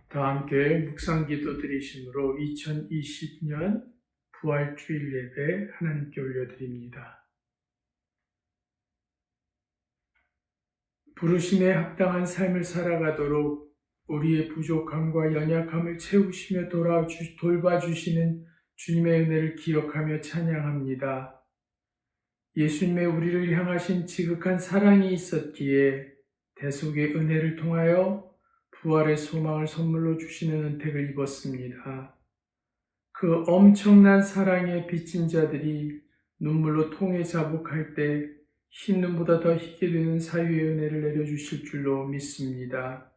다 함께 묵상기도 드리심으로 2020년 부활주일 예배 하나님께 올려드립니다. 부르심에 합당한 삶을 살아가도록 우리의 부족함과 연약함을 채우시며 돌봐주시는 주님의 은혜를 기억하며 찬양합니다. 예수님의 우리를 향하신 지극한 사랑이 있었기에 대속의 은혜를 통하여 부활의 소망을 선물로 주시는 은택을 입었습니다. 그 엄청난 사랑에 빚진 자들이 눈물로 통에 자복할 때 흰 눈보다 더 희게 되는 사유의 은혜를 내려주실 줄로 믿습니다.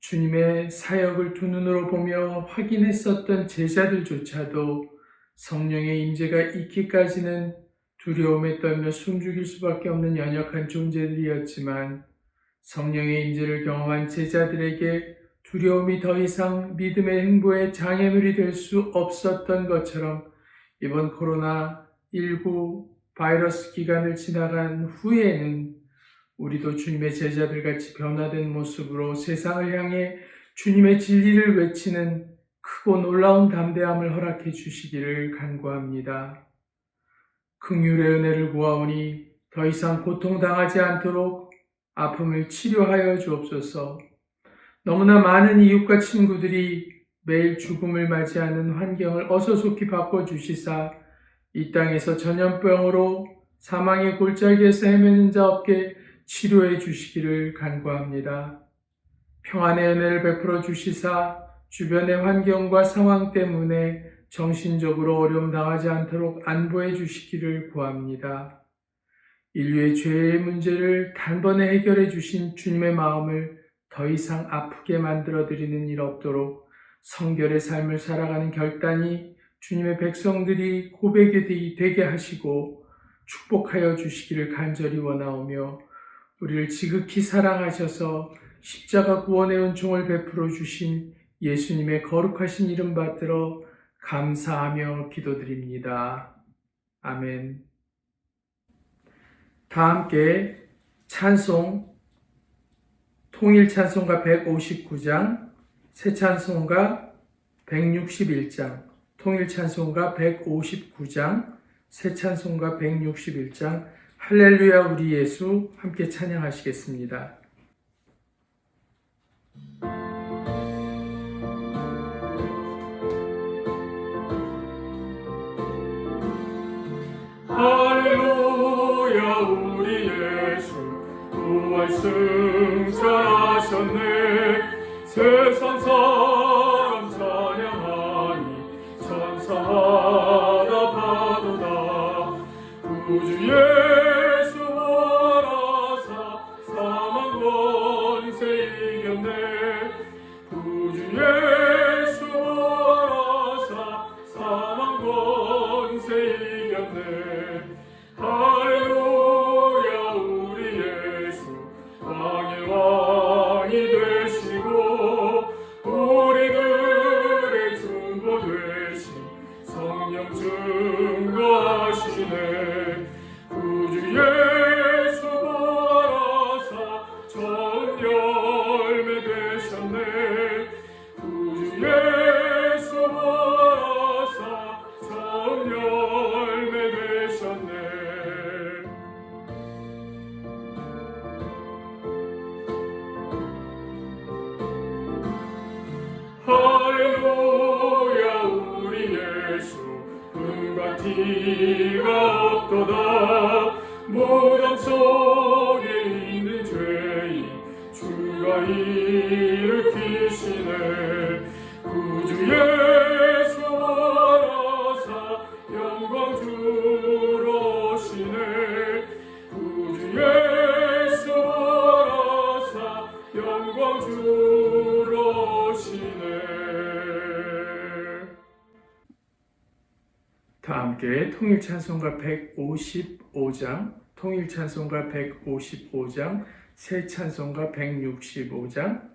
주님의 사역을 두 눈으로 보며 확인했었던 제자들조차도 성령의 임재가 있기까지는 두려움에 떨며 숨죽일 수밖에 없는 연약한 존재들이었지만 성령의 임재를 경험한 제자들에게 두려움이 더 이상 믿음의 행보의 장애물이 될 수 없었던 것처럼 이번 코로나19 바이러스 기간을 지나간 후에는 우리도 주님의 제자들같이 변화된 모습으로 세상을 향해 주님의 진리를 외치는 크고 놀라운 담대함을 허락해 주시기를 간구합니다. 긍휼의 은혜를 구하오니 더 이상 고통당하지 않도록 아픔을 치료하여 주옵소서. 너무나 많은 이웃과 친구들이 매일 죽음을 맞이하는 환경을 어서속히 바꿔주시사 이 땅에서 전염병으로 사망의 골짜기에서 헤매는 자 없게 치료해 주시기를 간구합니다. 평안의 은혜를 베풀어 주시사 주변의 환경과 상황 때문에 정신적으로 어려움 당하지 않도록 안보해 주시기를 구합니다. 인류의 죄의 문제를 단번에 해결해 주신 주님의 마음을 더 이상 아프게 만들어드리는 일 없도록 성결의 삶을 살아가는 결단이 주님의 백성들이 고백이 되게 하시고 축복하여 주시기를 간절히 원하오며 우리를 지극히 사랑하셔서 십자가 구원의 은총을 베풀어 주신 예수님의 거룩하신 이름 받들어 감사하며 기도드립니다. 아멘. 다 함께 찬송 통일 찬송가 159장, 새 찬송가 161장, 통일 찬송가 159장, 새 찬송가 161장, 할렐루야 우리 예수 함께 찬양하시겠습니다. 할렐루야 우리 예수 부활 승천하셨네. 세상 사람 찬양하니 천사마다 파도다. 구주 예수 부활하사 사망 권세 이겼네. 구주 예수 부활하사 사망 권세 이겼네. 할렐루야 우리 예수 왕의 왕이 되시고 우리들의 중보 되신 성령 증거하시네. 구주 예수 부활하사 처음 열매 되셨네. 구주 예수 부활하사 처음 열매 되셨네. 할렐루야 우리 예수 금과 티가 없도다. 무덤 속에 있는 죄인 주가 일으키시네. 구주 예수 부활하사 영광 주러 오시네. 구주 예수 부활하사 영광 주러 오시네. 다 함께 통일 찬송가 155장, 통일 찬송가 155장, 새 찬송가 165장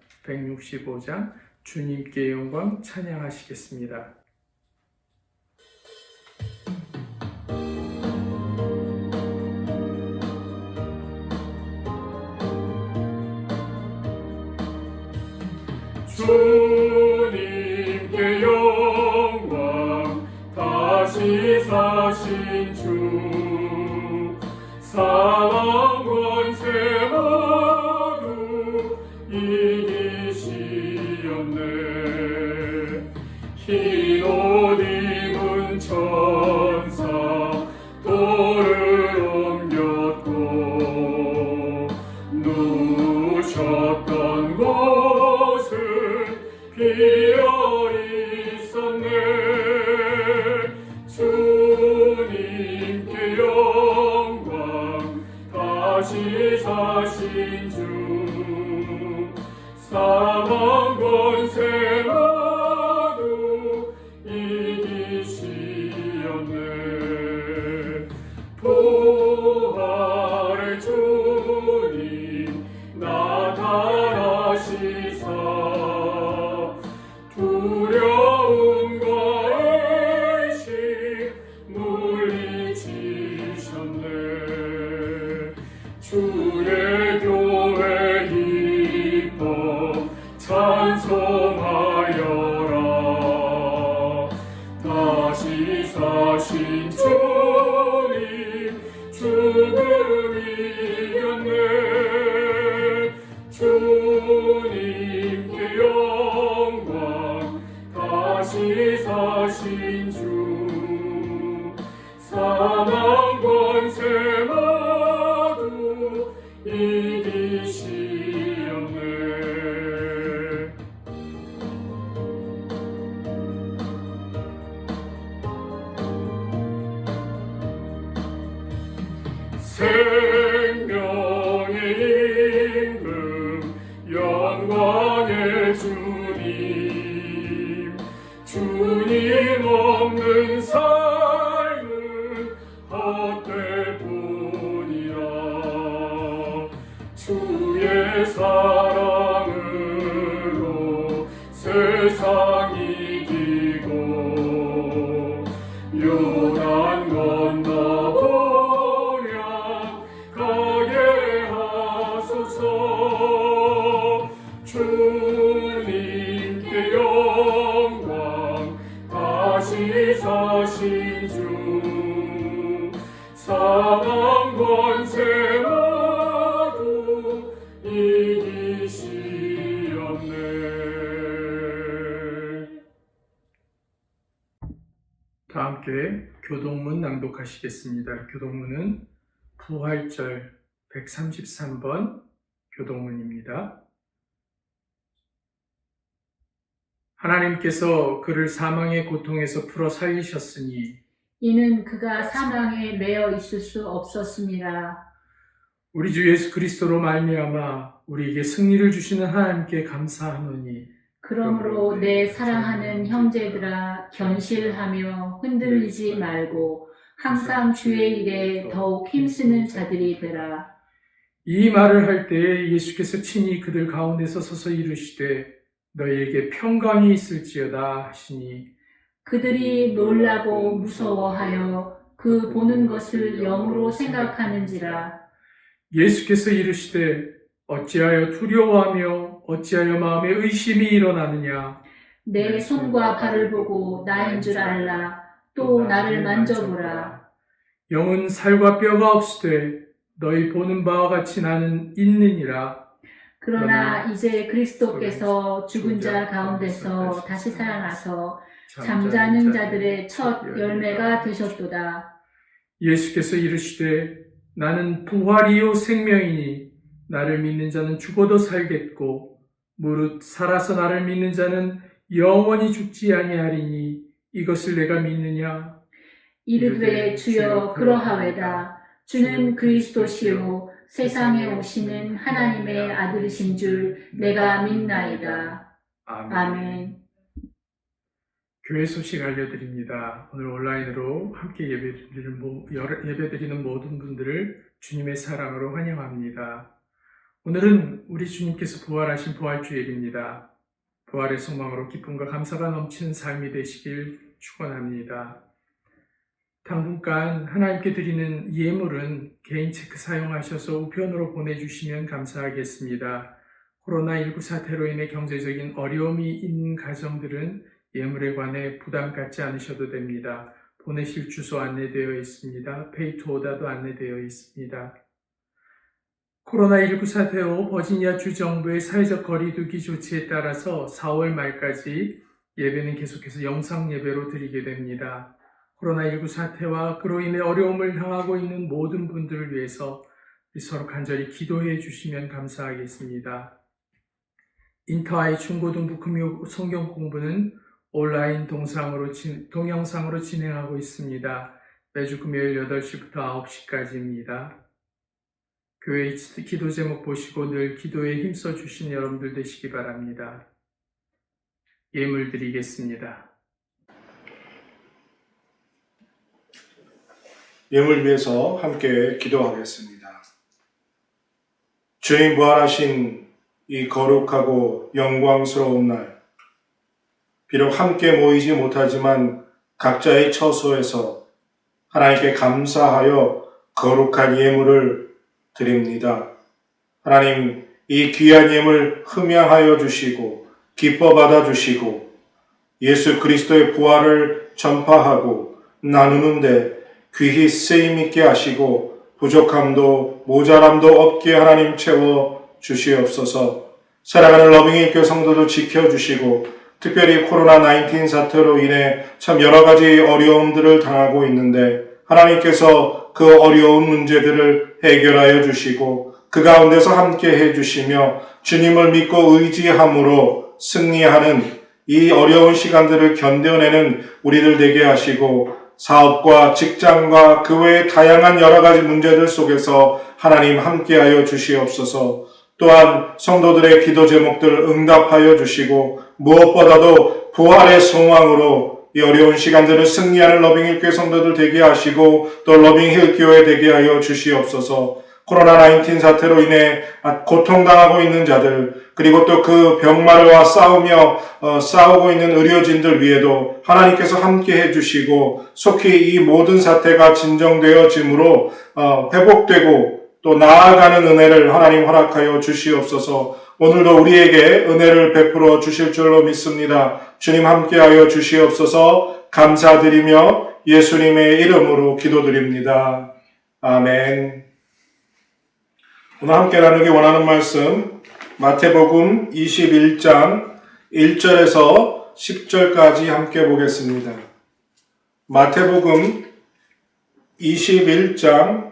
주님께 영광 찬양하시겠습니다. 주님께 영광, 다시 사신 주, 사망 권세 모두 이기시었네. 흰 옷 입은 천사 돌을 옮겼고, 누우셨던 곳은 비어 있었네. 주님께 영광, 다시 사신 주, 사망 권세 모두 이기시었네. 부활의 주님 나타나시사 두려움과 의심 물리치셨네. 주의 교회 기뻐 찬송하여라. 다시 사신 주님 죽음 이겼네. 주님께 영광, 다시 사신 주, 사망 권세 모두 이기시었네. 생명의 임금, 영광의 주님, 주님 없는 삶은 헛될 뿐이라. 주의 사랑으로 세상 이기고, 요단 건너보랴 가게 하소서. 주님께 영광, 다시 사신 주, 사망 권세 모두 이기시었네. 다 함께 교동문 낭독하시겠습니다. 교동문은 부활절 133번 교동문입니다. 하나님께서 그를 사망의 고통에서 풀어 살리셨으니 이는 그가 사망에 매여 있을 수 없었습니다. 우리 주 예수 그리스도로 말미암아 우리에게 승리를 주시는 하나님께 감사하노니, 그러므로 내 사랑하는 형제들아, 견실하며 흔들리지 말고 항상 주의 일에 더욱 힘쓰는 자들이 되라. 이 말을 할 때에 예수께서 친히 그들 가운데서 서서 이르시되 너희에게 평강이 있을지어다 하시니, 그들이 놀라고 무서워하여 그 보는 것을 영으로 생각하는지라. 예수께서 이르시되 어찌하여 두려워하며 어찌하여 마음에 의심이 일어나느냐. 내 손과 발을 보고 나인 줄 알라. 또 나를 만져보라. 영은 살과 뼈가 없으되 너희 보는 바와 같이 나는 있느니라. 그러나 이제 그리스도께서 죽은 자 가운데서 다시 살아나서 잠자는 자들의 첫 열매가 되셨도다. 예수께서 이르시되 나는 부활이요 생명이니 나를 믿는 자는 죽어도 살겠고 무릇 살아서 나를 믿는 자는 영원히 죽지 아니하리니 이것을 내가 믿느냐. 이르되 주여 그러하외다. 주는 그리스도시요 세상에 오시는 하나님의 아들이신 줄 내가 믿나이다. 아멘. 교회 소식 알려드립니다. 오늘 온라인으로 함께 예배드리는 모든 분들을 주님의 사랑으로 환영합니다. 오늘은 우리 주님께서 부활하신 부활주일입니다. 부활의 소망으로 기쁨과 감사가 넘치는 삶이 되시길 축원합니다. 당분간 하나님께 드리는 예물은 개인 체크 사용하셔서 우편으로 보내주시면 감사하겠습니다. 코로나19 사태로 인해 경제적인 어려움이 있는 가정들은 예물에 관해 부담 갖지 않으셔도 됩니다. 보내실 주소 안내되어 있습니다. 페이투오다도 안내되어 있습니다. 코로나19 사태 후 버지니아 주정부의 사회적 거리두기 조치에 따라서 4월 말까지 예배는 계속해서 영상 예배로 드리게 됩니다. 코로나19 사태와 그로 인해 어려움을 당하고 있는 모든 분들을 위해서 서로 간절히 기도해 주시면 감사하겠습니다. 인터아이 중고등부 금요 성경 공부는 온라인 동영상으로 진행하고 있습니다. 매주 금요일 8시부터 9시까지입니다. 교회 기도 제목 보시고 늘 기도에 힘써 주신 여러분들 되시기 바랍니다. 예물 드리겠습니다. 예물 위해서 함께 기도하겠습니다. 주님 부활하신 이 거룩하고 영광스러운 날, 비록 함께 모이지 못하지만 각자의 처소에서 하나님께 감사하여 거룩한 예물을 드립니다. 하나님, 이 귀한 예물 흠양하여 주시고 기뻐 받아 주시고 예수 그리스도의 부활을 전파하고 나누는데 귀히 쓰임 있게 하시고 부족함도 모자람도 없게 하나님 채워 주시옵소서. 사랑하는 러빙의 교회 성도도 지켜주시고 특별히 코로나19 사태로 인해 참 여러 가지 어려움들을 당하고 있는데 하나님께서 그 어려운 문제들을 해결하여 주시고 그 가운데서 함께 해주시며 주님을 믿고 의지함으로 승리하는 이 어려운 시간들을 견뎌내는 우리들 되게 하시고 사업과 직장과 그 외의 다양한 여러 가지 문제들 속에서 하나님 함께하여 주시옵소서. 또한 성도들의 기도 제목들을 응답하여 주시고 무엇보다도 부활의 소망으로 이 어려운 시간들을 승리하는 러빙힐 교회 성도들 되게 하시고 또 러빙힐 교회 되게 하여 주시옵소서. 코로나19 사태로 인해 고통당하고 있는 자들 그리고 또 그 병마르와 싸우고 있는 의료진들 위에도 하나님께서 함께 해주시고 속히 이 모든 사태가 진정되어짐으로 회복되고 또 나아가는 은혜를 하나님 허락하여 주시옵소서. 오늘도 우리에게 은혜를 베풀어 주실 줄로 믿습니다. 주님 함께하여 주시옵소서. 감사드리며 예수님의 이름으로 기도드립니다. 아멘. 오늘 함께 나누기 원하는 말씀 마태복음 21장 1절에서 10절까지 함께 보겠습니다. 마태복음 21장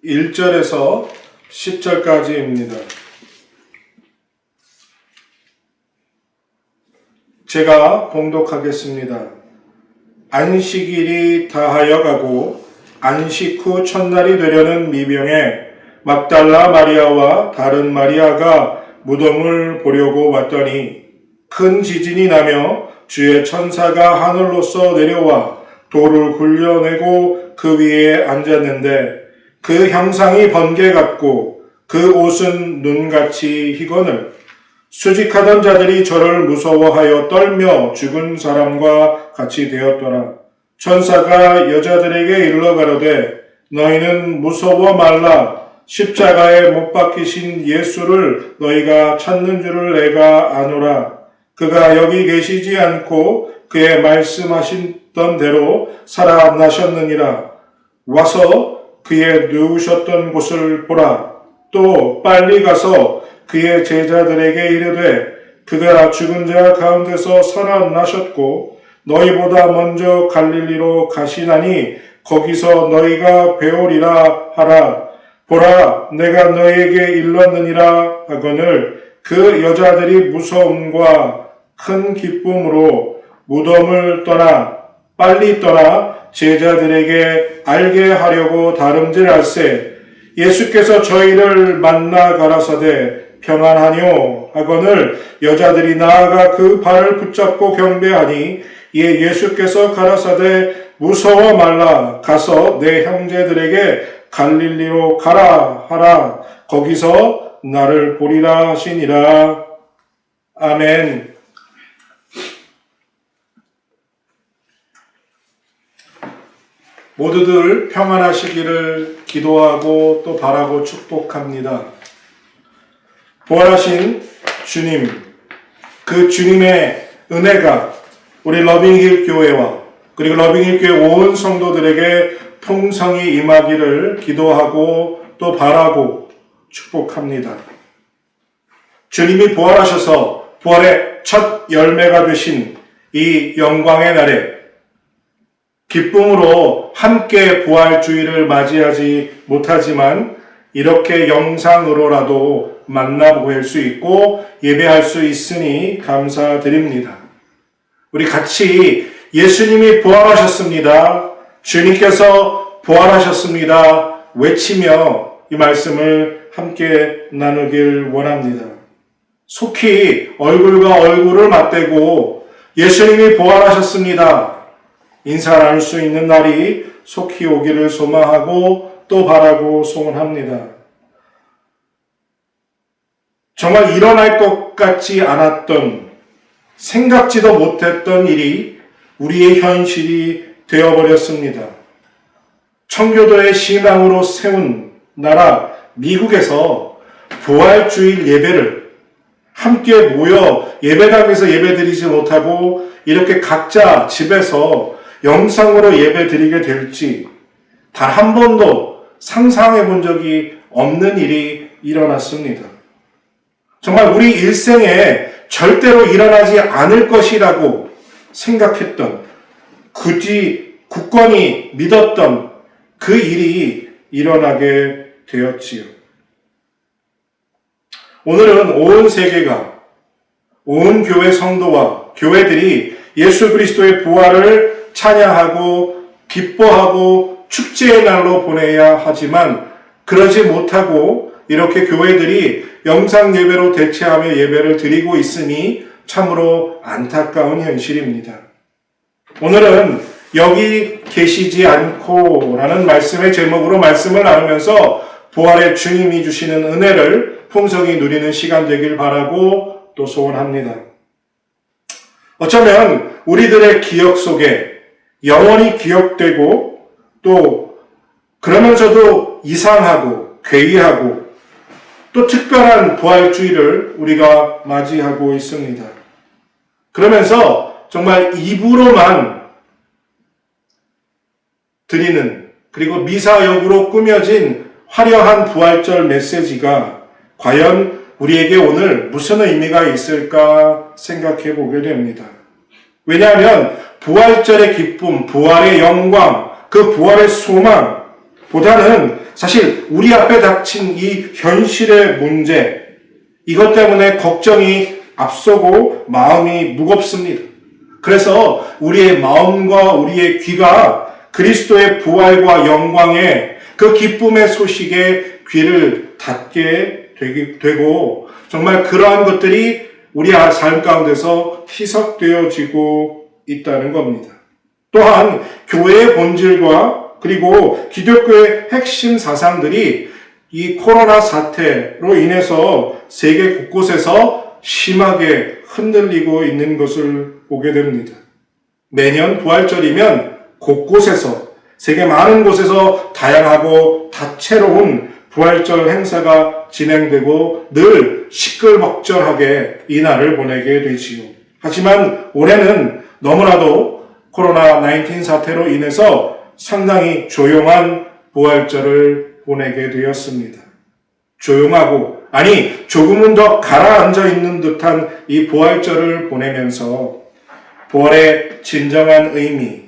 1절에서 10절까지입니다. 제가 봉독하겠습니다. 안식일이 다하여 가고 안식 후 첫날이 되려는 미병에 막달라 마리아와 다른 마리아가 무덤을 보려고 왔더니 큰 지진이 나며 주의 천사가 하늘로서 내려와 돌을 굴려내고 그 위에 앉았는데 그 형상이 번개 같고 그 옷은 눈같이 희거늘 수직하던 자들이 저를 무서워하여 떨며 죽은 사람과 같이 되었더라. 천사가 여자들에게 일러 가로되 너희는 무서워 말라. 십자가에 못 박히신 예수를 너희가 찾는 줄을 내가 아노라. 그가 여기 계시지 않고 그의 말씀하셨던 대로 살아나셨느니라. 와서 그의 누우셨던 곳을 보라. 또 빨리 가서 그의 제자들에게 이르되 그가 죽은 자 가운데서 살아나셨고 너희보다 먼저 갈릴리로 가시나니 거기서 너희가 배우리라 하라. 보라, 내가 너희에게 일렀느니라 하거늘 그 여자들이 무서움과 큰 기쁨으로 무덤을 떠나 빨리 떠나 제자들에게 알게 하려고 다름질할세. 예수께서 저희를 만나 가라사대 평안하뇨 하거늘 여자들이 나아가 그 발을 붙잡고 경배하니 이에 예수께서 가라사대 무서워 말라. 가서 내 형제들에게 갈릴리로 가라 하라. 거기서 나를 보리라 하시니라. 아멘. 모두들 평안하시기를 기도하고 또 바라고 축복합니다. 부활하신 주님, 그 주님의 은혜가 우리 러빙힐 교회와 그리고 러빙힐 교회 온 성도들에게 풍성히 임하기를 기도하고 또 바라고 축복합니다. 주님이 부활하셔서 부활의 첫 열매가 되신 이 영광의 날에 기쁨으로 함께 부활주의를 맞이하지 못하지만 이렇게 영상으로라도 만나볼 수 있고 예배할 수 있으니 감사드립니다. 우리 같이 예수님이 부활하셨습니다. 주님께서 부활하셨습니다. 외치며 이 말씀을 함께 나누길 원합니다. 속히 얼굴과 얼굴을 맞대고 예수님이 부활하셨습니다. 인사 나눌 수 있는 날이 속히 오기를 소망하고 또 바라고 소원합니다. 정말 일어날 것 같지 않았던, 생각지도 못했던 일이 우리의 현실이 되어버렸습니다. 청교도의 신앙으로 세운 나라 미국에서 부활주일 예배를 함께 모여 예배당에서 예배드리지 못하고 이렇게 각자 집에서 영상으로 예배드리게 될지 단 한 번도 상상해 본 적이 없는 일이 일어났습니다. 정말 우리 일생에 절대로 일어나지 않을 것이라고 생각했던, 굳건히 믿었던 그 일이 일어나게 되었지요. 오늘은 온 세계가, 온 교회 성도와 교회들이 예수 그리스도의 부활을 찬양하고 기뻐하고 축제의 날로 보내야 하지만 그러지 못하고 이렇게 교회들이 영상 예배로 대체하며 예배를 드리고 있으니 참으로 안타까운 현실입니다. 오늘은 여기 계시지 않고 라는 말씀의 제목으로 말씀을 나누면서 부활의 주님이 주시는 은혜를 풍성히 누리는 시간 되길 바라고 또 소원합니다. 어쩌면 우리들의 기억 속에 영원히 기억되고 또 그러면서도 이상하고 괴이하고 또 특별한 부활주의를 우리가 맞이하고 있습니다. 그러면서 정말 입으로만 드리는 그리고 미사역으로 꾸며진 화려한 부활절 메시지가 과연 우리에게 오늘 무슨 의미가 있을까 생각해 보게 됩니다. 왜냐하면 부활절의 기쁨, 부활의 영광, 그 부활의 소망보다는 사실 우리 앞에 닥친 이 현실의 문제, 이것 때문에 걱정이 앞서고 마음이 무겁습니다. 그래서 우리의 마음과 우리의 귀가 그리스도의 부활과 영광의 그 기쁨의 소식에 귀를 닫게 되고 정말 그러한 것들이 우리 삶 가운데서 희석되어지고 있다는 겁니다. 또한 교회의 본질과 그리고 기독교의 핵심 사상들이 이 코로나 사태로 인해서 세계 곳곳에서 심하게 흔들리고 있는 것을 보게 됩니다. 매년 부활절이면 곳곳에서 세계 많은 곳에서 다양하고 다채로운 부활절 행사가 진행되고 늘 시끌벅적하게 이 날을 보내게 되지요. 하지만 올해는 너무나도 코로나19 사태로 인해서 상당히 조용한 부활절을 보내게 되었습니다. 조용하고 조금은 더 가라앉아 있는 듯한 이 부활절을 보내면서 부활의 진정한 의미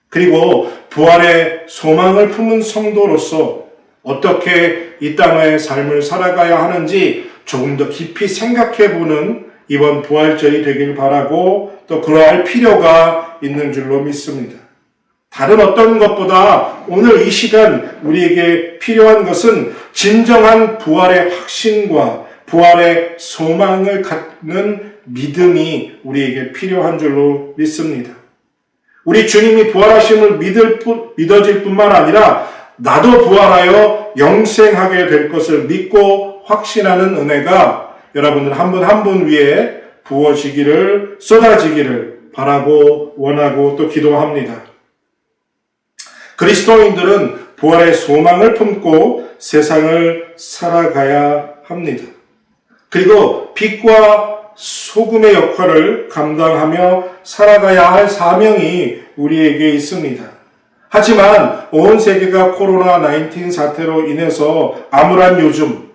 그리고 부활의 소망을 품은 성도로서 어떻게 이 땅의 삶을 살아가야 하는지 조금 더 깊이 생각해보는 이번 부활절이 되길 바라고 또 그러할 필요가 있는 줄로 믿습니다. 다른 어떤 것보다 오늘 이 시간 우리에게 필요한 것은 진정한 부활의 확신과 부활의 소망을 갖는 믿음이 우리에게 필요한 줄로 믿습니다. 우리 주님이 부활하심을 믿어질 뿐만 아니라 나도 부활하여 영생하게 될 것을 믿고 확신하는 은혜가 여러분들 한 분 한 분 위에 부어지기를 쏟아지기를 바라고 원하고 또 기도합니다. 그리스도인들은 부활의 소망을 품고 세상을 살아가야 합니다. 그리고 빛과 소금의 역할을 감당하며 살아가야 할 사명이 우리에게 있습니다. 하지만 온 세계가 코로나19 사태로 인해서 암울한 요즘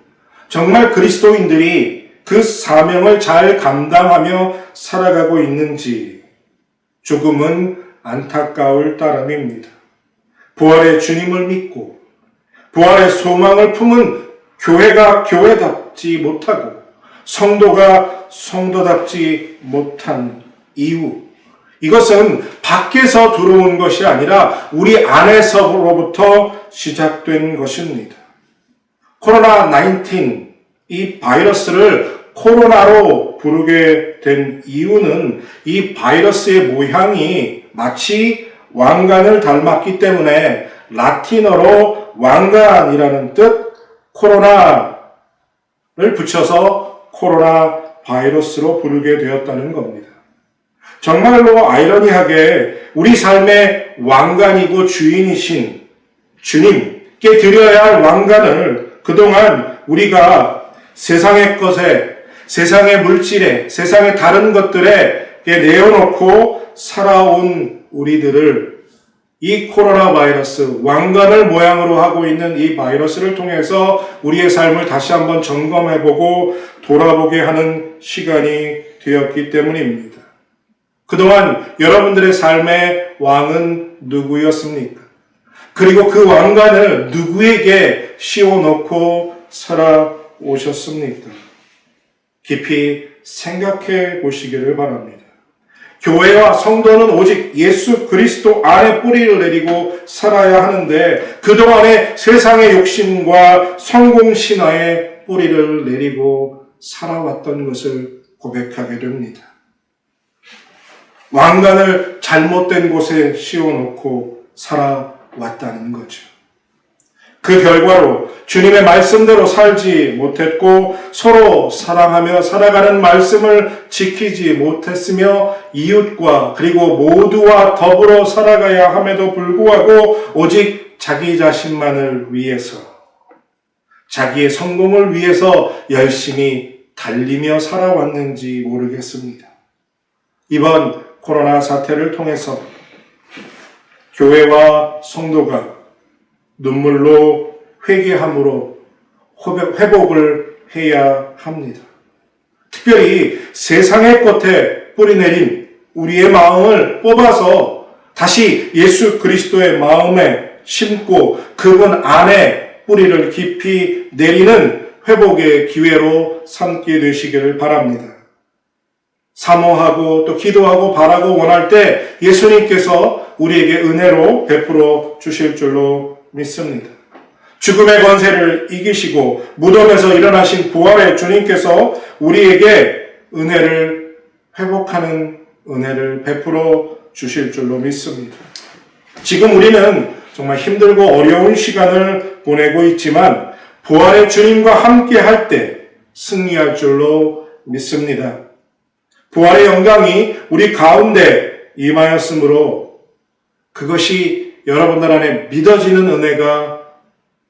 정말 그리스도인들이 그 사명을 잘 감당하며 살아가고 있는지 조금은 안타까울 따름입니다. 부활의 주님을 믿고 부활의 소망을 품은 교회가 교회답지 못하고 성도가 성도답지 못한 이유, 이것은 밖에서 들어온 것이 아니라 우리 안에서로부터 시작된 것입니다. 코로나19, 이 바이러스를 코로나로 부르게 된 이유는 이 바이러스의 모양이 마치 왕관을 닮았기 때문에 라틴어로 왕관이라는 뜻, 코로나를 붙여서 코로나 바이러스로 부르게 되었다는 겁니다. 정말로 아이러니하게 우리 삶의 왕관이고 주인이신 주님께 드려야 할 왕관을 그동안 우리가 세상의 것에, 세상의 물질에, 세상의 다른 것들에 내어놓고 살아온 우리들을 이 코로나 바이러스, 왕관을 모양으로 하고 있는 이 바이러스를 통해서 우리의 삶을 다시 한번 점검해보고 돌아보게 하는 시간이 되었기 때문입니다. 그동안 여러분들의 삶의 왕은 누구였습니까? 그리고 그 왕관을 누구에게 씌워놓고 살아오셨습니까? 깊이 생각해 보시기를 바랍니다. 교회와 성도는 오직 예수 그리스도 안에 뿌리를 내리고 살아야 하는데 그동안의 세상의 욕심과 성공신화에 뿌리를 내리고 살아왔던 것을 고백하게 됩니다. 왕관을 잘못된 곳에 씌워놓고 살아왔다는 거죠. 그 결과로 주님의 말씀대로 살지 못했고 서로 사랑하며 살아가는 말씀을 지키지 못했으며 이웃과 그리고 모두와 더불어 살아가야 함에도 불구하고 오직 자기 자신만을 위해서 자기의 성공을 위해서 열심히 달리며 살아왔는지 모르겠습니다. 이번 코로나 사태를 통해서 교회와 성도가 눈물로 회개함으로 회복을 해야 합니다. 특별히 세상의 것에 뿌리내린 우리의 마음을 뽑아서 다시 예수 그리스도의 마음에 심고 그분 안에 뿌리를 깊이 내리는 회복의 기회로 삼게 되시기를 바랍니다. 사모하고 또 기도하고 바라고 원할 때 예수님께서 우리에게 은혜로 베풀어 주실 줄로 믿습니다. 죽음의 권세를 이기시고 무덤에서 일어나신 부활의 주님께서 우리에게 은혜를 회복하는 은혜를 베풀어 주실 줄로 믿습니다. 지금 우리는 정말 힘들고 어려운 시간을 보내고 있지만 부활의 주님과 함께 할 때 승리할 줄로 믿습니다. 부활의 영광이 우리 가운데 임하였으므로 그것이 여러분들 안에 믿어지는 은혜가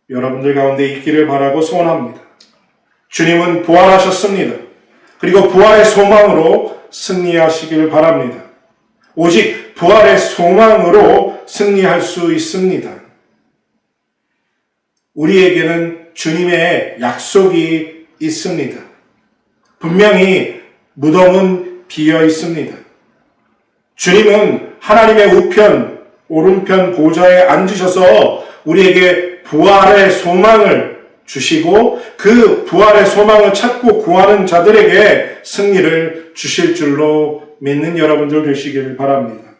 여러분들 가운데 있기를 바라고 소원합니다. 주님은 부활하셨습니다. 그리고 부활의 소망으로 승리하시기를 바랍니다. 오직 부활의 소망으로 승리할 수 있습니다. 우리에게는 주님의 약속이 있습니다. 분명히 무덤은 비어 있습니다. 주님은 하나님의 우편, 오른편 보좌에 앉으셔서 우리에게 부활의 소망을 주시고 그 부활의 소망을 찾고 구하는 자들에게 승리를 주실 줄로 믿는 여러분들 되시기를 바랍니다.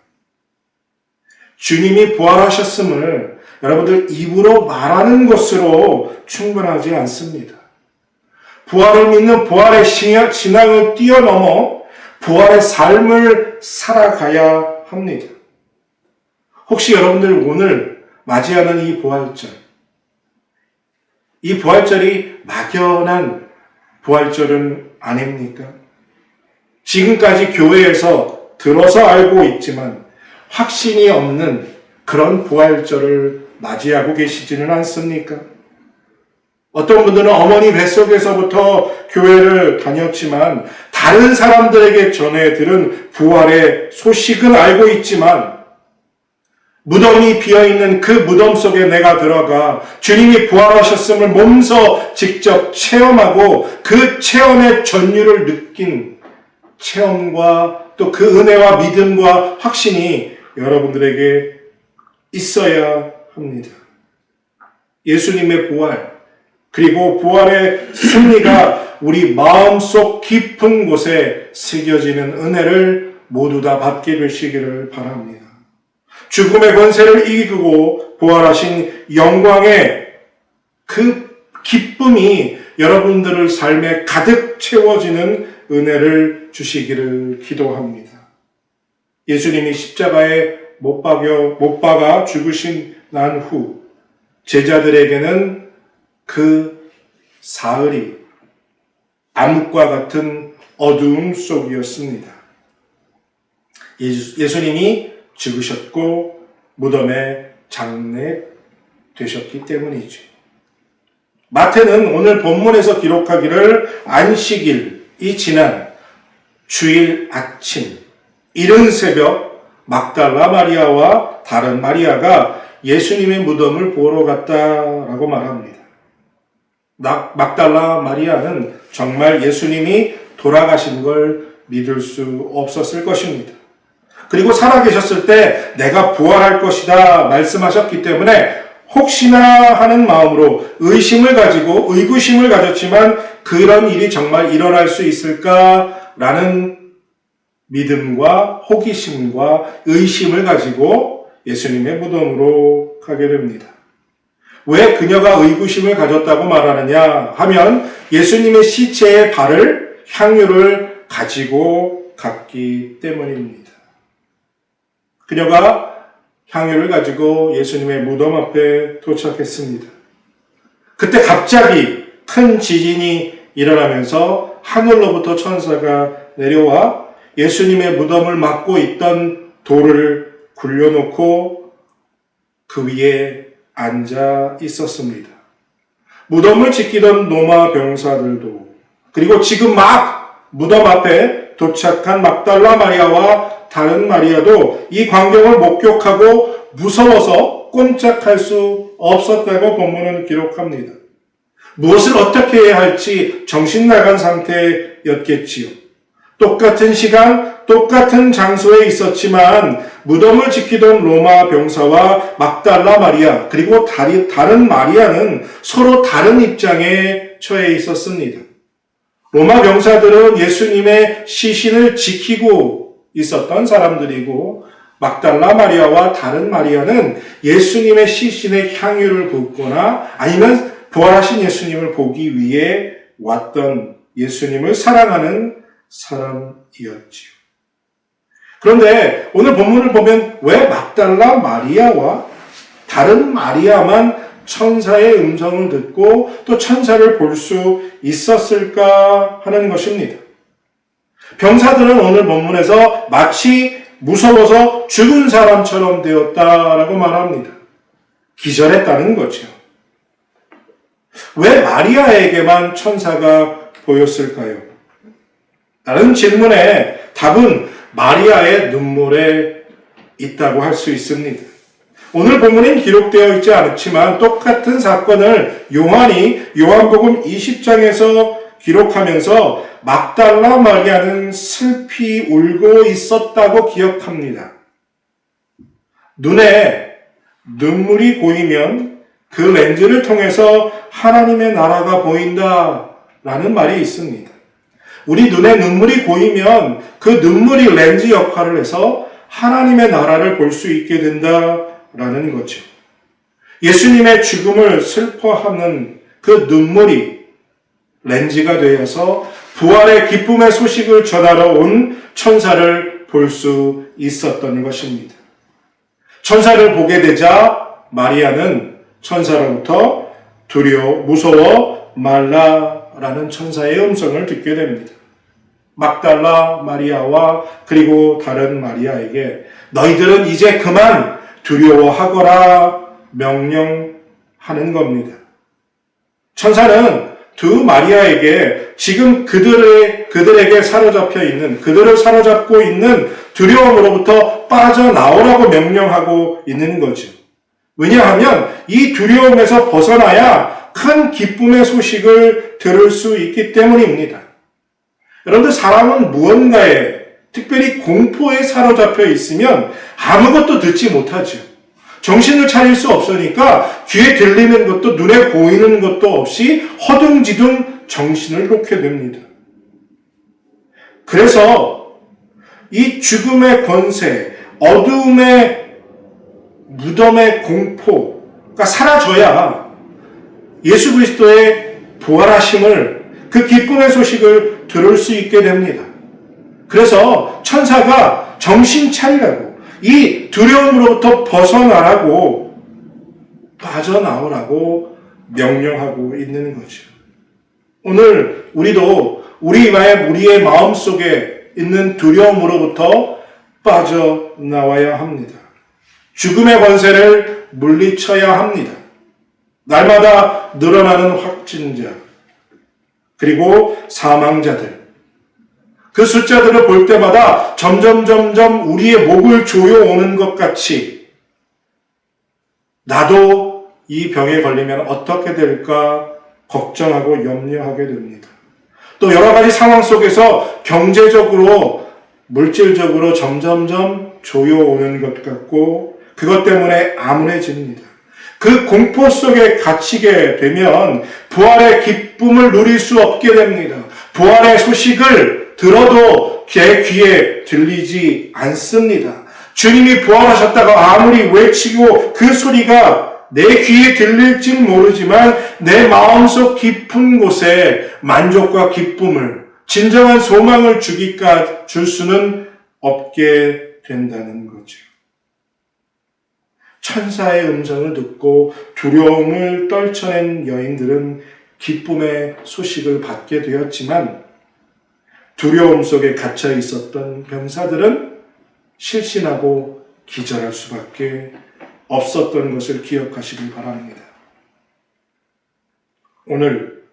주님이 부활하셨음을 여러분들 입으로 말하는 것으로 충분하지 않습니다. 부활을 믿는 부활의 신앙을 뛰어넘어 부활의 삶을 살아가야 합니다. 혹시 여러분들 오늘 맞이하는 이 부활절, 이 부활절이 막연한 부활절은 아닙니까? 지금까지 교회에서 들어서 알고 있지만 확신이 없는 그런 부활절을 맞이하고 계시지는 않습니까? 어떤 분들은 어머니 뱃속에서부터 교회를 다녔지만 다른 사람들에게 전해 들은 부활의 소식은 알고 있지만 무덤이 비어있는 그 무덤 속에 내가 들어가 주님이 부활하셨음을 몸소 직접 체험하고 그 체험의 전율을 느낀 체험과 또 그 은혜와 믿음과 확신이 여러분들에게 있어야 합니다. 예수님의 부활, 그리고 부활의 승리가 우리 마음속 깊은 곳에 새겨지는 은혜를 모두 다 받게 되시기를 바랍니다. 죽음의 권세를 이기고 부활하신 영광의 그 기쁨이 여러분들의 삶에 가득 채워지는 은혜를 주시기를 기도합니다. 예수님이 십자가에 못 박아 죽으신 난 후 제자들에게는 그 사흘이 암흑과 같은 어두움 속이었습니다. 예수님이 죽으셨고 무덤에 장례되셨기 때문이죠. 마태는 오늘 본문에서 기록하기를 안식일이 지난 주일 아침 이른 새벽 막달라 마리아와 다른 마리아가 예수님의 무덤을 보러 갔다라고 말합니다. 막달라 마리아는 정말 예수님이 돌아가신 걸 믿을 수 없었을 것입니다. 그리고 살아계셨을 때 내가 부활할 것이다 말씀하셨기 때문에 혹시나 하는 마음으로 의심을 가지고 의구심을 가졌지만 그런 일이 정말 일어날 수 있을까라는 믿음과 호기심과 의심을 가지고 예수님의 무덤으로 가게 됩니다. 왜 그녀가 의구심을 가졌다고 말하느냐 하면 예수님의 시체에 바를 향유를 가지고 갔기 때문입니다. 그녀가 향유를 가지고 예수님의 무덤 앞에 도착했습니다. 그때 갑자기 큰 지진이 일어나면서 하늘로부터 천사가 내려와 예수님의 무덤을 막고 있던 돌을 굴려놓고 그 위에 앉아 있었습니다. 무덤을 지키던 로마 병사들도 그리고 지금 막 무덤 앞에 도착한 막달라 마리아와 다른 마리아도 이 광경을 목격하고 무서워서 꼼짝할 수 없었다고 본문은 기록합니다. 무엇을 어떻게 해야 할지 정신 나간 상태였겠지요. 똑같은 시간, 똑같은 장소에 있었지만 무덤을 지키던 로마 병사와 막달라 마리아 그리고 다른 마리아는 서로 다른 입장에 처해 있었습니다. 로마 병사들은 예수님의 시신을 지키고 있었던 사람들이고 막달라 마리아와 다른 마리아는 예수님의 시신에 향유를 붓거나 아니면 부활하신 예수님을 보기 위해 왔던 예수님을 사랑하는 사람이었지요. 그런데 오늘 본문을 보면 왜 막달라 마리아와 다른 마리아만 천사의 음성을 듣고 또 천사를 볼 수 있었을까 하는 것입니다. 병사들은 오늘 본문에서 마치 무서워서 죽은 사람처럼 되었다라고 말합니다. 기절했다는 거죠. 왜 마리아에게만 천사가 보였을까요? 라는 질문에 답은 마리아의 눈물에 있다고 할 수 있습니다. 오늘 본문엔 기록되어 있지 않지만 똑같은 사건을 요한이 요한복음 20장에서 기록하면서 막달라 마리아는 슬피 울고 있었다고 기억합니다. 눈에 눈물이 고이면 그 렌즈를 통해서 하나님의 나라가 보인다라는 말이 있습니다. 우리 눈에 눈물이 고이면 그 눈물이 렌즈 역할을 해서 하나님의 나라를 볼 수 있게 된다라는 거죠. 예수님의 죽음을 슬퍼하는 그 눈물이 렌즈가 되어서 부활의 기쁨의 소식을 전하러 온 천사를 볼 수 있었던 것입니다. 천사를 보게 되자 마리아는 천사로부터 무서워 말라라는 천사의 음성을 듣게 됩니다. 막달라 마리아와 그리고 다른 마리아에게 너희들은 이제 그만 두려워하거라 명령하는 겁니다. 천사는 두 마리아에게 지금 그들에게 그들을 사로잡고 있는 두려움으로부터 빠져나오라고 명령하고 있는 거죠. 왜냐하면 이 두려움에서 벗어나야 큰 기쁨의 소식을 들을 수 있기 때문입니다. 여러분들, 사람은 무언가에, 특별히 공포에 사로잡혀 있으면 아무것도 듣지 못하죠. 정신을 차릴 수 없으니까 귀에 들리는 것도 눈에 보이는 것도 없이 허둥지둥 정신을 놓게 됩니다. 그래서 이 죽음의 권세, 어두움의 무덤의 공포가 사라져야 예수 그리스도의 부활하심을, 그 기쁨의 소식을 들을 수 있게 됩니다. 그래서 천사가 정신 차리라고, 이 두려움으로부터 벗어나라고, 빠져나오라고 명령하고 있는 거죠. 오늘 우리도 우리의 마음속에 있는 두려움으로부터 빠져나와야 합니다. 죽음의 권세를 물리쳐야 합니다. 날마다 늘어나는 확진자, 그리고 사망자들, 그 숫자들을 볼 때마다 점점 우리의 목을 조여오는 것 같이 나도 이 병에 걸리면 어떻게 될까 걱정하고 염려하게 됩니다. 또 여러 가지 상황 속에서 경제적으로, 물질적으로 점점 조여오는 것 같고 그것 때문에 암울해집니다. 그 공포 속에 갇히게 되면 부활의 기쁨을 누릴 수 없게 됩니다. 부활의 소식을 들어도 제 귀에 들리지 않습니다. 주님이 부활하셨다가 아무리 외치고 그 소리가 내 귀에 들릴진 모르지만 내 마음속 깊은 곳에 만족과 기쁨을, 진정한 소망을 줄 수는 없게 된다는 거죠. 천사의 음성을 듣고 두려움을 떨쳐낸 여인들은 기쁨의 소식을 받게 되었지만 두려움 속에 갇혀 있었던 병사들은 실신하고 기절할 수밖에 없었던 것을 기억하시길 바랍니다. 오늘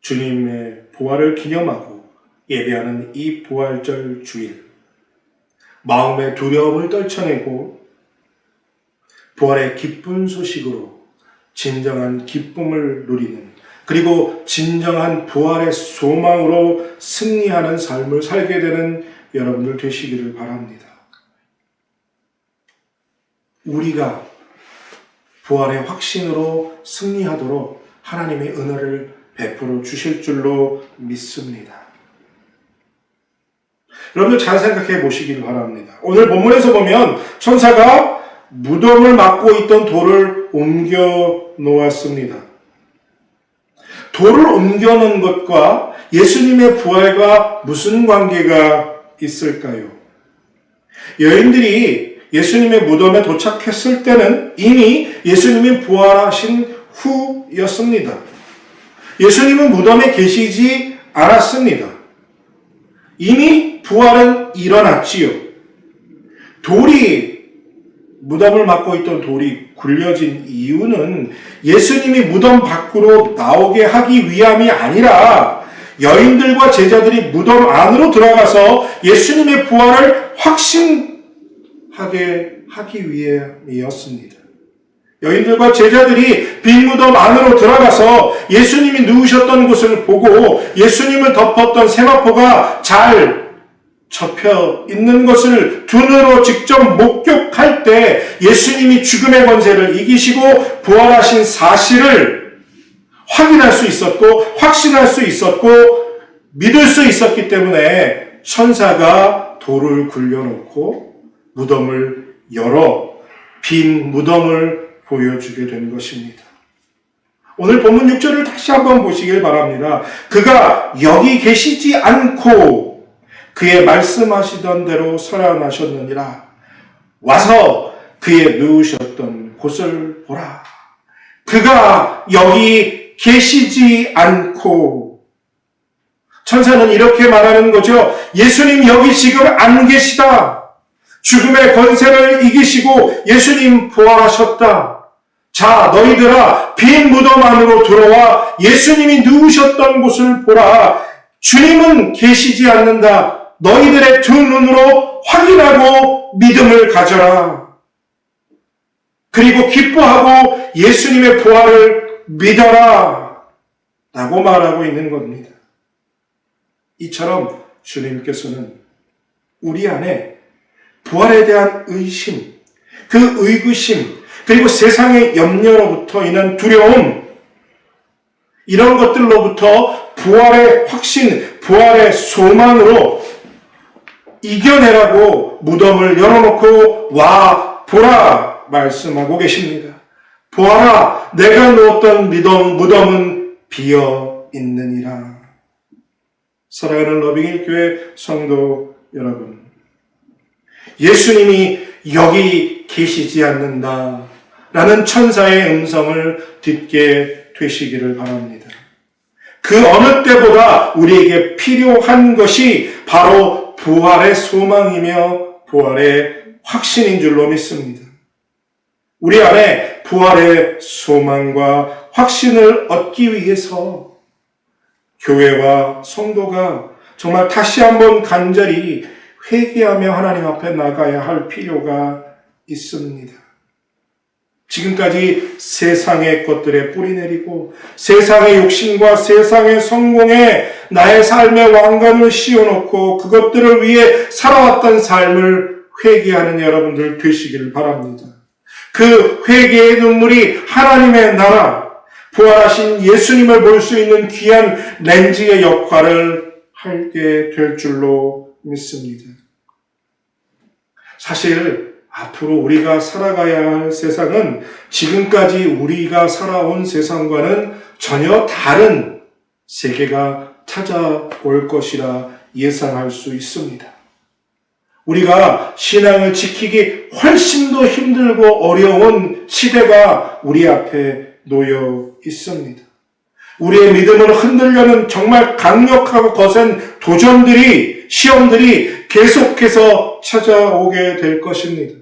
주님의 부활을 기념하고 예배하는 이 부활절 주일, 마음의 두려움을 떨쳐내고 부활의 기쁜 소식으로 진정한 기쁨을 누리는, 그리고 진정한 부활의 소망으로 승리하는 삶을 살게 되는 여러분들 되시기를 바랍니다. 우리가 부활의 확신으로 승리하도록 하나님의 은혜를 베풀어 주실 줄로 믿습니다. 여러분들 잘 생각해 보시길 바랍니다. 오늘 본문에서 보면 천사가 무덤을 막고 있던 돌을 옮겨 놓았습니다. 돌을 옮겨 놓은 것과 예수님의 부활과 무슨 관계가 있을까요? 여인들이 예수님의 무덤에 도착했을 때는 이미 예수님이 부활하신 후였습니다. 예수님은 무덤에 계시지 않았습니다. 이미 부활은 일어났지요. 무덤을 막고 있던 돌이 굴려진 이유는 예수님이 무덤 밖으로 나오게 하기 위함이 아니라 여인들과 제자들이 무덤 안으로 들어가서 예수님의 부활을 확신하게 하기 위함이었습니다. 여인들과 제자들이 빈 무덤 안으로 들어가서 예수님이 누우셨던 곳을 보고 예수님을 덮었던 세마포가 잘 접혀 있는 것을 두 눈으로 직접 목격할 때 예수님이 죽음의 권세를 이기시고 부활하신 사실을 확인할 수 있었고 확신할 수 있었고 믿을 수 있었기 때문에 천사가 돌을 굴려놓고 무덤을 열어 빈 무덤을 보여주게 된 것입니다. 오늘 본문 6절을 다시 한번 보시길 바랍니다. 그가 여기 계시지 않고 그의 말씀하시던 대로 살아나셨느니라. 와서 그의 누우셨던 곳을 보라. 그가 여기 계시지 않고. 천사는 이렇게 말하는 거죠. 예수님 여기 지금 안 계시다. 죽음의 권세를 이기시고 예수님 부활하셨다. 자, 너희들아, 빈 무덤 안으로 들어와 예수님이 누우셨던 곳을 보라. 주님은 계시지 않는다. 너희들의 두 눈으로 확인하고 믿음을 가져라. 그리고 기뻐하고 예수님의 부활을 믿어라. 라고 말하고 있는 겁니다. 이처럼 주님께서는 우리 안에 부활에 대한 의심, 그 의구심, 그리고 세상의 염려로부터 인한 두려움, 이런 것들로부터 부활의 확신, 부활의 소망으로 이겨내라고 무덤을 열어놓고 와 보라 말씀하고 계십니다. 보아라, 내가 누웠던 무덤은 비어 있느니라. 사랑하는 러빙힐 교회 성도 여러분, 예수님이 여기 계시지 않는다 라는 천사의 음성을 듣게 되시기를 바랍니다. 그 어느 때보다 우리에게 필요한 것이 바로 부활의 소망이며 부활의 확신인 줄로 믿습니다. 우리 안에 부활의 소망과 확신을 얻기 위해서 교회와 성도가 정말 다시 한번 간절히 회개하며 하나님 앞에 나가야 할 필요가 있습니다. 지금까지 세상의 것들에 뿌리내리고 세상의 욕심과 세상의 성공에 나의 삶의 왕관을 씌워놓고 그것들을 위해 살아왔던 삶을 회개하는 여러분들 되시기를 바랍니다. 그 회개의 눈물이 하나님의 나라, 부활하신 예수님을 볼 수 있는 귀한 렌즈의 역할을 하게 될 줄로 믿습니다. 사실 앞으로 우리가 살아가야 할 세상은 지금까지 우리가 살아온 세상과는 전혀 다른 세계가 찾아올 것이라 예상할 수 있습니다. 우리가 신앙을 지키기 훨씬 더 힘들고 어려운 시대가 우리 앞에 놓여 있습니다. 우리의 믿음을 흔들려는 정말 강력하고 거센 도전들이, 시험들이 계속해서 찾아오게 될 것입니다.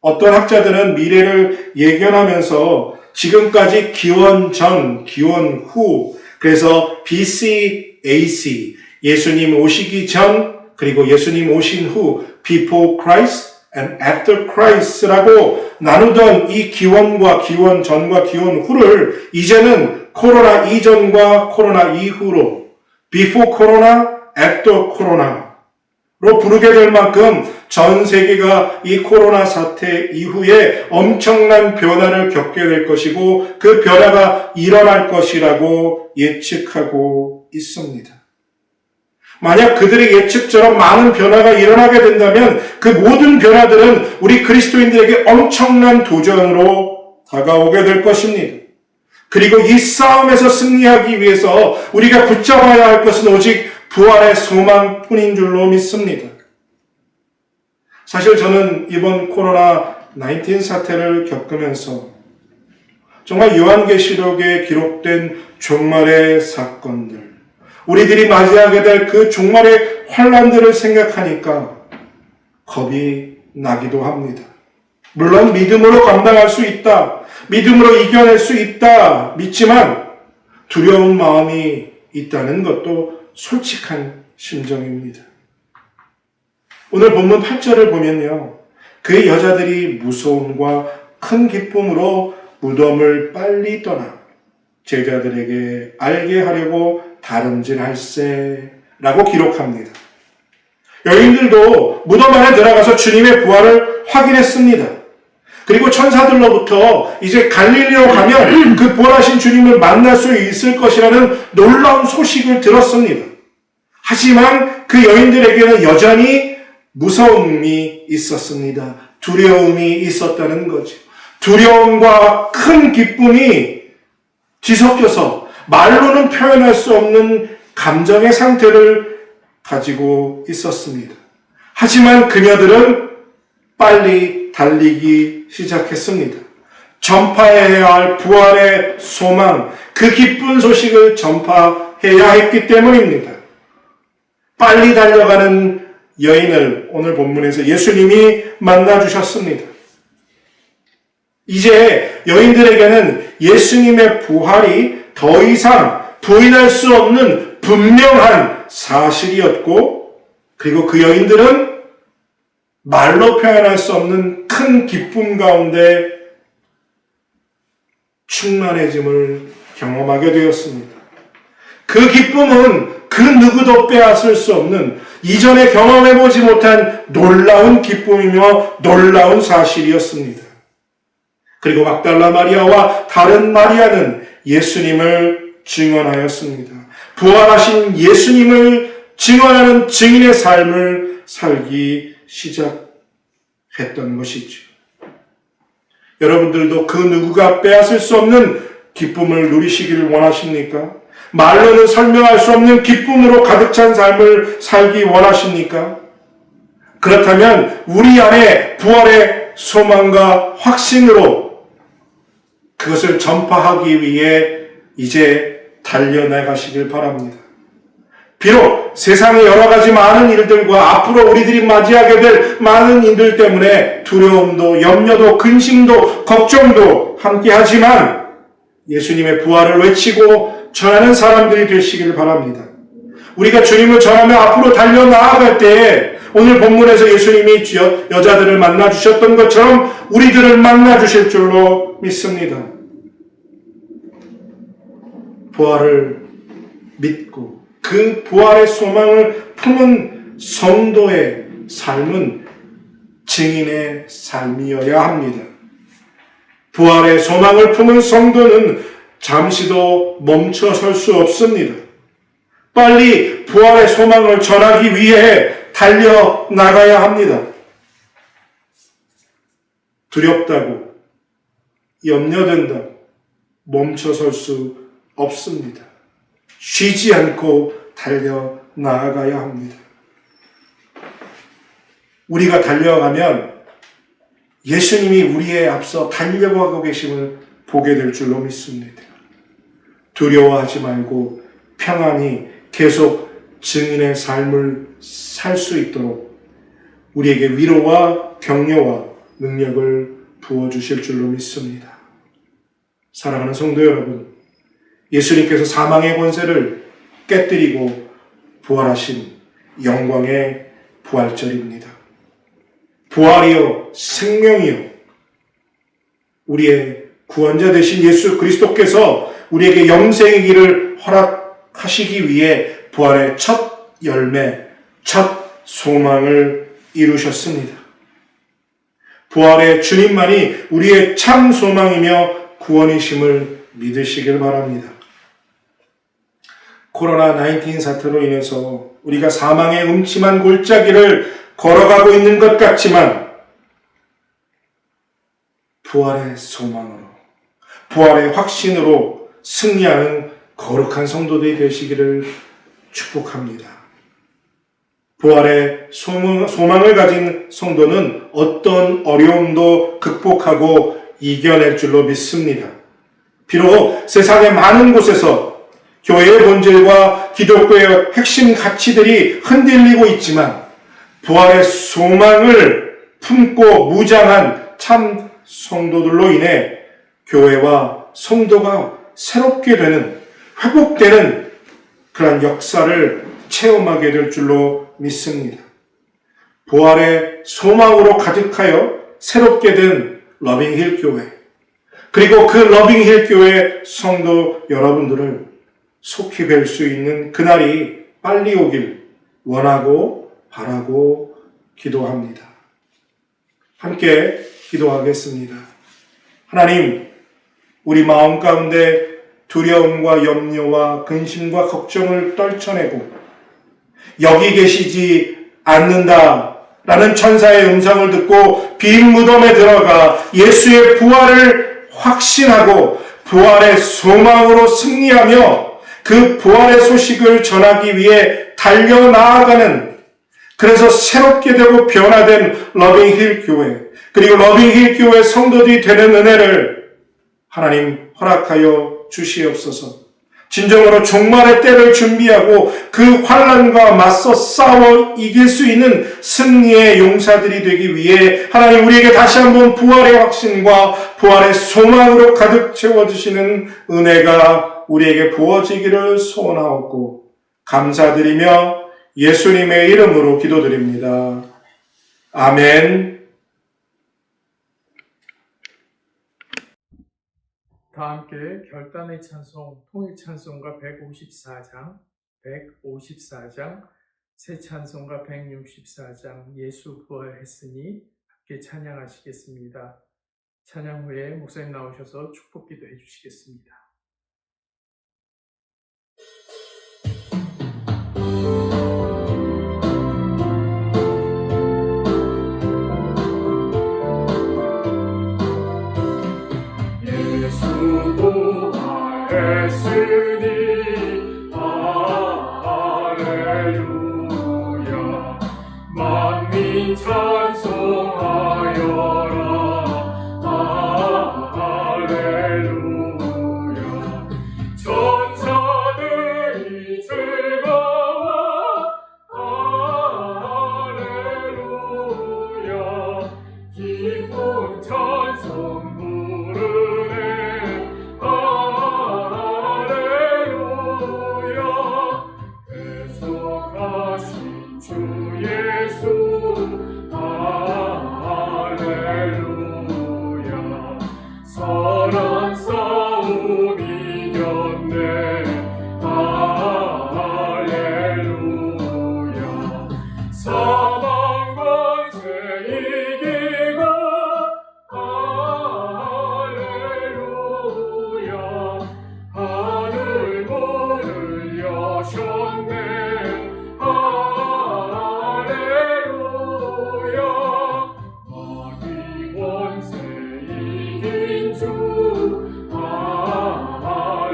어떤 학자들은 미래를 예견하면서 지금까지 기원 전, 기원 후, 그래서 BC, AC, 예수님 오시기 전, 그리고 예수님 오신 후, before Christ and after Christ라고 나누던 이 기원과 기원 전과 기원 후를 이제는 코로나 이전과 코로나 이후로 before Corona, after Corona로 부르게 될 만큼 전 세계가 이 코로나 사태 이후에 엄청난 변화를 겪게 될 것이고 그 변화가 일어날 것이라고 예측하고 있습니다. 만약 그들의 예측처럼 많은 변화가 일어나게 된다면 그 모든 변화들은 우리 그리스도인들에게 엄청난 도전으로 다가오게 될 것입니다. 그리고 이 싸움에서 승리하기 위해서 우리가 붙잡아야 할 것은 오직 부활의 소망뿐인 줄로 믿습니다. 사실 저는 이번 코로나19 사태를 겪으면서 정말 요한계시록에 기록된 종말의 사건들, 우리들이 맞이하게 될 그 종말의 환란들을 생각하니까 겁이 나기도 합니다. 물론 믿음으로 감당할 수 있다, 믿음으로 이겨낼 수 있다 믿지만 두려운 마음이 있다는 것도 솔직한 심정입니다. 오늘 본문 8절을 보면요, 그 여자들이 무서움과 큰 기쁨으로 무덤을 빨리 떠나 제자들에게 알게 하려고 다름질할세라고 기록합니다. 여인들도 무덤 안에 들어가서 주님의 부활을 확인했습니다. 그리고 천사들로부터 이제 갈릴리로 가면 그 부활하신 주님을 만날 수 있을 것이라는 놀라운 소식을 들었습니다. 하지만 그 여인들에게는 여전히 무서움이 있었습니다. 두려움이 있었다는 거죠. 두려움과 큰 기쁨이 뒤섞여서 말로는 표현할 수 없는 감정의 상태를 가지고 있었습니다. 하지만 그녀들은 빨리 달리기 시작했습니다. 전파해야 할 부활의 소망, 그 기쁜 소식을 전파해야 했기 때문입니다. 빨리 달려가는 여인을 오늘 본문에서 예수님이 만나주셨습니다. 이제 여인들에게는 예수님의 부활이 더 이상 부인할 수 없는 분명한 사실이었고, 그리고 그 여인들은 말로 표현할 수 없는 큰 기쁨 가운데 충만해짐을 경험하게 되었습니다. 그 기쁨은 그 누구도 빼앗을 수 없는, 이전에 경험해보지 못한 놀라운 기쁨이며 놀라운 사실이었습니다. 그리고 막달라 마리아와 다른 마리아는 예수님을 증언하였습니다. 부활하신 예수님을 증언하는 증인의 삶을 살기 시작했던 것이죠. 여러분들도 그 누구가 빼앗을 수 없는 기쁨을 누리시기를 원하십니까? 말로는 설명할 수 없는 기쁨으로 가득 찬 삶을 살기 원하십니까? 그렇다면 우리 안에 부활의 소망과 확신으로 그것을 전파하기 위해 이제 달려나가시길 바랍니다. 비록 세상의 여러 가지 많은 일들과 앞으로 우리들이 맞이하게 될 많은 일들 때문에 두려움도, 염려도, 근심도, 걱정도 함께하지만 예수님의 부활을 외치고 전하는 사람들이 되시길 바랍니다. 우리가 주님을 전하며 앞으로 달려나아갈 때에 오늘 본문에서 예수님이 여자들을 만나주셨던 것처럼 우리들을 만나주실 줄로 믿습니다. 부활을 믿고 그 부활의 소망을 품은 성도의 삶은 증인의 삶이어야 합니다. 부활의 소망을 품은 성도는 잠시도 멈춰설 수 없습니다. 빨리 부활의 소망을 전하기 위해 달려나가야 합니다. 두렵다고, 염려된다고 멈춰설 수 없습니다. 쉬지 않고 달려나가야 합니다. 우리가 달려가면 예수님이 우리의 앞서 달려가고 계심을 보게 될 줄로 믿습니다. 두려워하지 말고 평안히 계속 증인의 삶을 살 수 있도록 우리에게 위로와 격려와 능력을 부어주실 줄로 믿습니다. 사랑하는 성도 여러분, 예수님께서 사망의 권세를 깨뜨리고 부활하신 영광의 부활절입니다. 부활이요 생명이요 우리의 구원자 되신 예수 그리스도께서 우리에게 영생의 길을 허락하시기 위해 부활의 첫 열매, 첫 소망을 이루셨습니다. 부활의 주님만이 우리의 참 소망이며 구원이심을 믿으시길 바랍니다. 코로나19 사태로 인해서 우리가 사망의 음침한 골짜기를 걸어가고 있는 것 같지만 부활의 소망으로, 부활의 확신으로 승리하는 거룩한 성도들이 되시기를 축복합니다. 부활의 소망을 가진 성도는 어떤 어려움도 극복하고 이겨낼 줄로 믿습니다. 비록 세상의 많은 곳에서 교회의 본질과 기독교의 핵심 가치들이 흔들리고 있지만 부활의 소망을 품고 무장한 참 성도들로 인해 교회와 성도가 새롭게 되는, 회복되는 그런 역사를 체험하게 될 줄로 믿습니다. 부활의 소망으로 가득하여 새롭게 된 러빙힐 교회, 그리고 그 러빙힐 교회 성도 여러분들을 속히 뵐 수 있는 그날이 빨리 오길 원하고 바라고 기도합니다. 함께 기도하겠습니다. 하나님, 우리 마음 가운데 두려움과 염려와 근심과 걱정을 떨쳐내고 여기 계시지 않는다라는 천사의 음성을 듣고 빈 무덤에 들어가 예수의 부활을 확신하고 부활의 소망으로 승리하며 그 부활의 소식을 전하기 위해 달려나아가는, 그래서 새롭게 되고 변화된 러빙힐 교회, 그리고 러빙힐 교회 성도들이 되는 은혜를 하나님 허락하여 주시옵소서. 진정으로 종말의 때를 준비하고 그 환난과 맞서 싸워 이길 수 있는 승리의 용사들이 되기 위해 하나님 우리에게 다시 한번 부활의 확신과 부활의 소망으로 가득 채워주시는 은혜가 우리에게 부어지기를 소원하옵고 감사드리며 예수님의 이름으로 기도드립니다. 아멘. 다 함께 결단의 찬송, 통일 찬송가 154장, 새 찬송가 164장, 예수 부활했으니 함께 찬양하시겠습니다. 찬양 후에 목사님 나오셔서 축복 기도해 주시겠습니다. 예수 부활했으니 할렐루야 만민 찬송하여라 할렐루야 천사들이 즐거워 할렐루야 기쁜 찬송 선한 싸움 이겼네 할렐루야 사망 권세 이기고 할렐루야 하늘 문을 여셨네 할렐루야 마귀 권세 이긴 주 할렐루야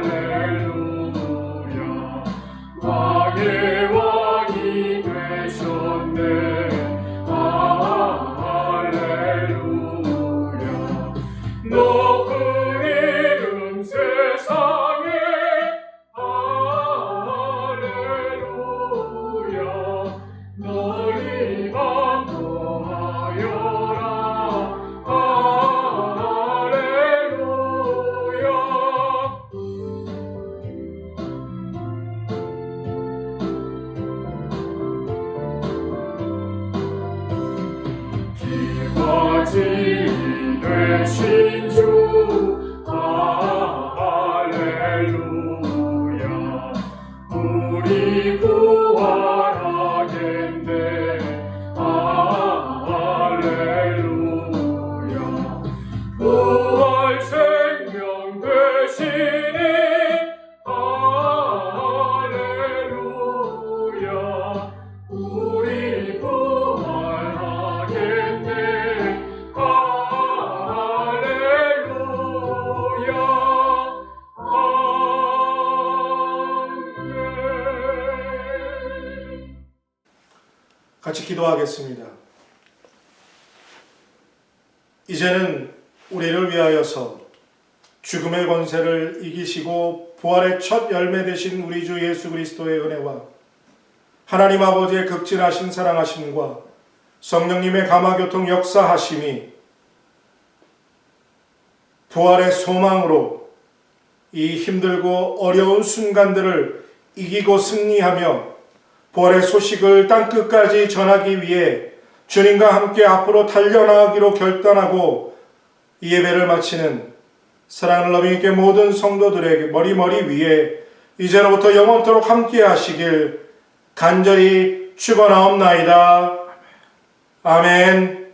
왕의 왕이 되셨네 할렐루야 높은 이름 세상에 할렐루야 널리 반포하여라 진리 되신 주 할렐루야 우리 부활하겠네 할렐루야 부활 생명 되시니 할렐루야 우리 부활하겠네 같이 기도하겠습니다. 이제는 우리를 위하여서 죽음의 권세를 이기시고 부활의 첫 열매 되신 우리 주 예수 그리스도의 은혜와 하나님 아버지의 극진하신 사랑하심과 성령님의 감화교통 역사하심이 부활의 소망으로 이 힘들고 어려운 순간들을 이기고 승리하며 부활의 소식을 땅끝까지 전하기 위해 주님과 함께 앞으로 달려나가기로 결단하고 이 예배를 마치는 사랑하는 러빙있게 모든 성도들에게 머리 위에 이제로부터 영원토록 함께 하시길 간절히 축원하옵나이다. 아멘.